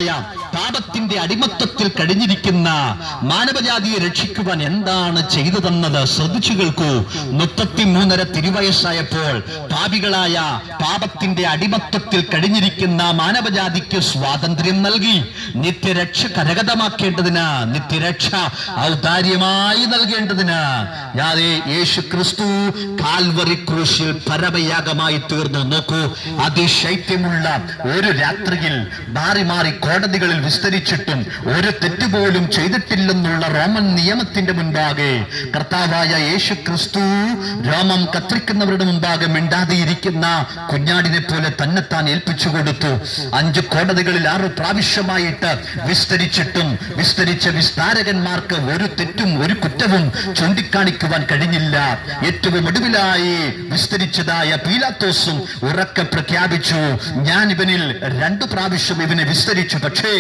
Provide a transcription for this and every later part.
പാപത്തിന്റെ അടിമത്തത്തിൽ കഴിഞ്ഞിരിക്കുന്ന മാനവജാതിയെ രക്ഷിക്കുവാൻ എന്താണ് ചെയ്തു തന്നത് ശ്രദ്ധിച്ചു കേൾക്കൂ. 33.5 തിരുവയസ്സായപ്പോൾ പാപികളായ പാപത്തിന്റെ അടിമത്തത്തിൽ കഴിഞ്ഞിരിക്കുന്ന മാനവജാതിക്ക് സ്വാതന്ത്ര്യം നൽകി. നിത്യരക്ഷ കരഗതമാക്കേണ്ടതിന്, നിത്യരക്ഷ ഔദാര്യമായി നൽകേണ്ടതിന് യേശു ക്രിസ്തു കാൽവറി ക്രൂശിൽ പരമയാഗമായി തീർന്നു. നോക്കൂ, അതിശൈത്യമുള്ള ഒരു രാത്രിയിൽ മാറി മാറി കോടതികളിൽ വിസ്തരിച്ചിട്ടും ഒരു തെറ്റുപോലും ചെയ്തിട്ടില്ലെന്നുള്ള റോമൻ നിയമത്തിന്റെ മുൻപാകെ കർത്താവായ യേശു ക്രിസ്തു രോമം കത്തിരിക്കുന്നവരുടെ മുൻപാകെ മിണ്ടാതെയിരിക്കുന്ന കുഞ്ഞാടിനെ പോലെ തന്നെത്താൻ ഏൽപ്പിച്ചു കൊടുത്തു. 5 കോടതികളിൽ 6 പ്രാവശ്യമായിട്ട് വിസ്തരിച്ചിട്ടും വിസ്തരിച്ച വിസ്താരകന്മാർക്ക് ഒരു തെറ്റും ഒരു കുറ്റവും ചൂണ്ടിക്കാണിക്കുവാൻ കഴിഞ്ഞില്ല. ഏറ്റവും ഒടുവിലായി വിസ്തരിച്ചതായ പീലാത്തോസും ഉറക്കെ പ്രഖ്യാപിച്ചു, ഞാൻ ഇവനിൽ 2 പ്രാവശ്യം ഇവനെ വിസ്തരിച്ചു, പക്ഷേ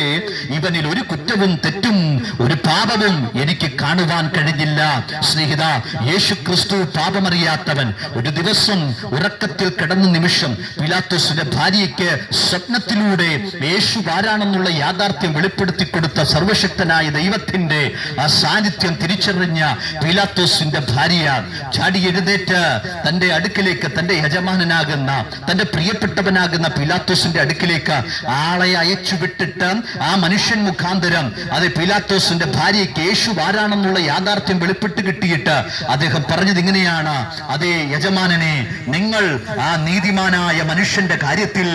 ഇവനിൽ ഒരു കുറ്റവും തെറ്റും ഒരു പാപവും എനിക്ക് കാണുവാൻ കഴിഞ്ഞില്ല. സ്നേഹിത, യേശു ക്രിസ്തു പാപമറിയാത്തവൻ. ഒരു ദിവസം ഉറക്കത്തിൽ കിടന്ന നിമിഷം പീലാത്തോസിന്റെ ഭാര്യയ്ക്ക് സ്വപ്നത്തിലൂടെ യേശു ആരാണെന്നുള്ള യാഥാർത്ഥ്യം വെളിപ്പെടുത്തി കൊടുത്ത സർവശക്തനായ ദൈവത്തിന്റെ ആ സാന്നിധ്യം തിരിച്ചറിഞ്ഞ പീലാത്തോസിന്റെ ഭാര്യ ചാടി എഴുന്നേറ്റ് തന്റെ അടുക്കിലേക്ക്, തന്റെ യജമാനനാകുന്ന, തന്റെ പ്രിയപ്പെട്ടവനാകുന്ന പീലാത്തോസിന്റെ അടുക്കിലേക്ക് ആളെ അയച്ചു വിട്ടിട്ട് ആ മനുഷ്യൻ മുഖാന്തരം പീലാത്തോസിന്റെ ഭാര്യയ്ക്ക് യേശു ആരാണെന്നുള്ള യാഥാർത്ഥ്യം വെളിപ്പെട്ട് കിട്ടിയിട്ട് അദ്ദേഹം പറഞ്ഞത് ഇങ്ങനെയാണ്, അതേ യജമാനനെ, നിങ്ങൾ ആ നീതിമാനായ മനുഷ്യന്റെ കാര്യത്തിൽ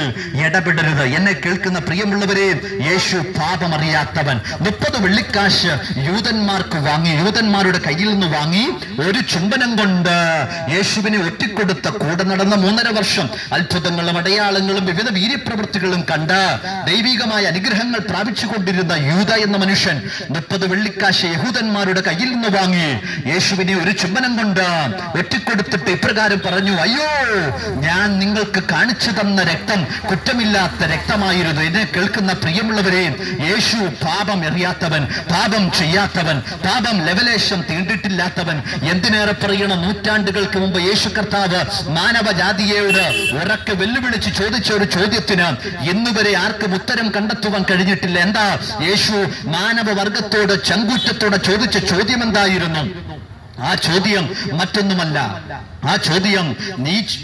ഇടപെടരുത്. എന്നെ കേൾക്കുന്ന പ്രിയമുള്ളവരെ, യേശു പാപമറിയാത്തവൻ. 30 വെള്ളിക്കാശ് യൂതന്മാർക്ക് വാങ്ങി, യൂതന്മാരുടെ കയ്യിൽ നിന്ന് വാങ്ങി ഒരു ചുംബനം കൊണ്ട് യേശുവിനെ ഒറ്റിക്കൊടുത്ത, കൂടെ നടന്ന 3.5 വർഷം അത്ഭുതങ്ങളും അടയാളങ്ങളും വിവിധ വീര്യപ്രവൃത്തികളും കണ്ട് ദൈവികമായ അനുഗ്രഹങ്ങൾ പ്രാപിച്ചു കൊണ്ടിരുന്ന യൂദ എന്ന മനുഷ്യൻ 30 വെള്ളിക്കാശ് യഹൂദന്മാരുടെ കയ്യിൽ നിന്ന് വാങ്ങി യേശുവിനെ ഒരു ചുംബനം കൊണ്ട് ഒറ്റിക്കൊടുത്തിട്ട് ഇപ്രകാരം പറഞ്ഞു, അയ്യോ, ഞാൻ നിങ്ങൾക്ക് കാണിച്ചു തന്ന രക്തം കുറ്റമില്ലാത്ത രക്തമായിരുന്നു. എന്നെ കേൾക്കുന്ന പ്രിയമുള്ളവരെ, യേശു പാപം എറിയാത്തവൻ, പാപം ചെയ്യാത്തവൻ, പാപം ലെവലേശം തീണ്ടിട്ടില്ലാത്തവൻ. എന്തിനേറെ പറയണം, നൂറ്റാണ്ടുകൾക്ക് മുമ്പ് യേശു കർത്താവ് മാനവജാതിയോട് ഉറക്കെ വെല്ലുവിളിച്ച് ചോദിച്ച ഒരു ചോദ്യത്തിന് ഇന്നുവരെ ആർക്കും ഉത്തരം കണ്ടെത്തുവാൻ കഴിഞ്ഞിട്ടില്ല. എന്താ? യേശു മാനവവർഗത്തോട് ചങ്കൂറ്റത്തോടെ ചോദിച്ച ചോദ്യം എന്തായിരുന്നു? ആ ചോദ്യം മറ്റൊന്നുമല്ല, ആ ചോദ്യം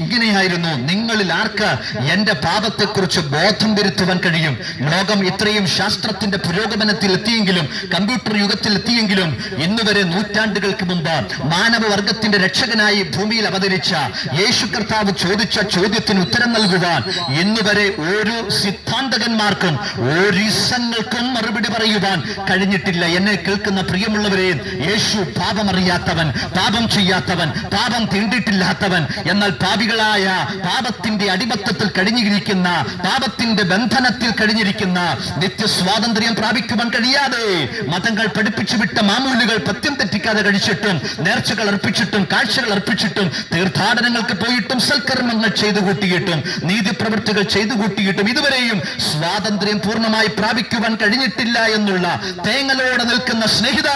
ഇങ്ങനെയായിരുന്നു, നിങ്ങളിൽ ആർക്ക് എന്റെ പാപത്തെക്കുറിച്ച് ബോധം വരുത്തുവാൻ കഴിയും? ലോകം ഇത്രയും ശാസ്ത്രത്തിന്റെ പുരോഗമനത്തിൽ എത്തിയെങ്കിലും, കമ്പ്യൂട്ടർ യുഗത്തിൽ എത്തിയെങ്കിലും, ഇന്നുവരെ നൂറ്റാണ്ടുകൾക്ക് മുമ്പ് മാനവവർഗത്തിന്റെ രക്ഷകനായി ഭൂമിയിൽ അവതരിച്ച യേശു കർത്താവ് ചോദിച്ച ചോദ്യത്തിന് ഉത്തരം നൽകുവാൻ ഇന്നുവരെ ഒരു സിദ്ധാന്തകന്മാർക്കും ഒരിസങ്ങൾക്കും മറുപടി പറയുവാൻ കഴിഞ്ഞിട്ടില്ല. എന്നെ കേൾക്കുന്ന പ്രിയമുള്ളവരെ, യേശു പാപമറിയാത്തവൻ, പാപം ചെയ്യാത്തവൻ, പാപം തീണ്ടിട്ടില്ലാത്തവൻ. എന്നാൽ പാപികളായ പാപത്തിന്റെ അടിമത്തത്തിൽ കഴിഞ്ഞിരിക്കുന്ന, പാപത്തിന്റെ ബന്ധനത്തിൽ കഴിഞ്ഞിരിക്കുന്ന, നിത്യസ്വാതന്ത്ര്യം പ്രാപിക്കുവാൻ കഴിയാതെ മതങ്ങൾ പഠിപ്പിച്ചു വിട്ട മാമൂലുകൾ പത്യം തെറ്റിക്കാതെ കഴിച്ചിട്ടും, നേർച്ചകൾ അർപ്പിച്ചിട്ടും, കാഴ്ചകൾ അർപ്പിച്ചിട്ടും, തീർത്ഥാടനങ്ങൾക്ക് പോയിട്ടും, സൽക്കർമ്മങ്ങൾ ചെയ്തു കൂട്ടിയിട്ടും, നീതിപ്രവൃത്തികൾ ചെയ്തു കൂട്ടിയിട്ടും ഇതുവരെയും സ്വാതന്ത്ര്യം പൂർണ്ണമായി പ്രാപിക്കുവാൻ കഴിഞ്ഞിട്ടില്ല എന്നുള്ള തേങ്ങലോടെ നിൽക്കുന്ന സ്നേഹിത,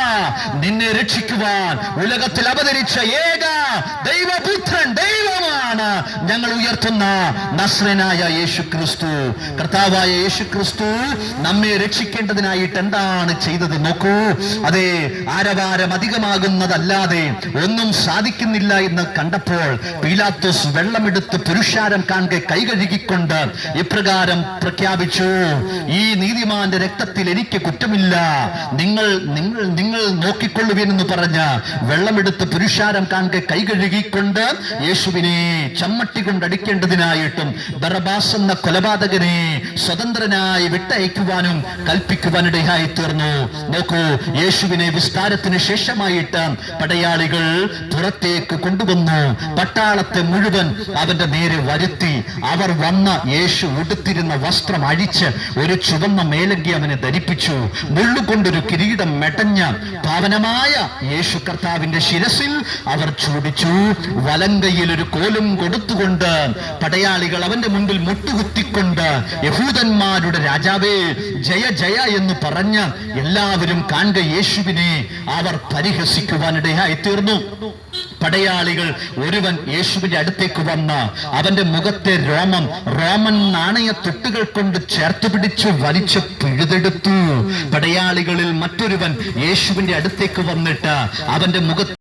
നിന്നെ രക്ഷിക്കുവാൻ ഉലകത്തിൽ അവതരിച്ച ഏക ദൈവപുത്രൻ, ദൈവമാണ് ഞങ്ങൾ ഉയർത്തുന്ന നസ്രനായ യേശു ക്രിസ്തു. കർത്താവായ യേശു ക്രിസ്തു നമ്മെ രക്ഷിക്കേണ്ടതിനായിട്ട് എന്താണ് ചെയ്തത് നോക്കൂ. അതേ, ആരവാരം അധികമാകുന്നതല്ലാതെ ഒന്നും സാധിക്കുന്നില്ല എന്ന് കണ്ടപ്പോൾ പീലാത്തോസ് വെള്ളമെടുത്ത് പുരുഷാരം കാണെ കൈ കഴുകിക്കൊണ്ട് ഇപ്രകാരം പ്രഖ്യാപിച്ചു, ഈ നീതിമാന്റെ രക്തത്തിൽ എനിക്ക് കുറ്റമില്ല, നിങ്ങൾ നിങ്ങൾ നിങ്ങൾ നോക്കിക്കൊള്ളുവെന്ന് പറഞ്ഞ വെള്ളമെടുത്ത് പുരുഷാരം കാണെ കൈ കഴുകിക്കൊണ്ട് യേശുവിനെ ചമ്മട്ടി കൊണ്ടടിക്കേണ്ടതിനായിട്ടും ബറബാസ് എന്ന കൊലപാതകനെ സ്വതന്ത്രനായി വിട്ടയക്കുവാനും കൽപ്പിക്കുവാനിടയായി തീർന്നു. നോക്കൂ, യേശുവിനെ വിസ്താരത്തിന് ശേഷമായിട്ട് പടയാളികൾ പുറത്തേക്ക് കൊണ്ടുവന്നു. പട്ടാളത്തെ മുഴുവൻ അവന്റെ നേരെ വരുത്തി. അവർ വന്ന യേശു ഉടുത്തിരുന്ന വസ്ത്രം അഴിച്ച് ഒരു ചുവന്ന മേലങ്കി അവനെ ധരിപ്പിച്ചു. മുള്ളുകൊണ്ടൊരു കിരീടം മെടഞ്ഞ പാവനമായ യേശു കർത്താവിന്റെ ശിരസിൽ അവർ ചൂടിച്ചു. വലങ്കയിൽ ഒരു കോലും കൊടുത്തുകൊണ്ട് പടയാളികൾ അവന്റെ മുൻപിൽ മുട്ടുകുത്തിക്കൊണ്ട്, യഹൂദന്മാരുടെ രാജാവേ, ജയ ജയ എന്ന് പറഞ്ഞ എല്ലാവരും കാണുക യേശുവിനെ അവർ പരിഹസിക്കുവാനിടയായി തീർന്നു. പടയാളികൾ ഒരുവൻ യേശുവിന്റെ അടുത്തേക്ക് വന്ന് അവന്റെ മുഖത്തെ രോമം റോമൻ നാണയ തൊട്ടുകൾ കൊണ്ട് ചേർത്ത് പിടിച്ച് വലിച്ച് പിഴുതെടുത്തു. പടയാളികളിൽ മറ്റൊരുവൻ യേശുവിന്റെ അടുത്തേക്ക് വന്നിട്ട് അവന്റെ മുഖത്ത്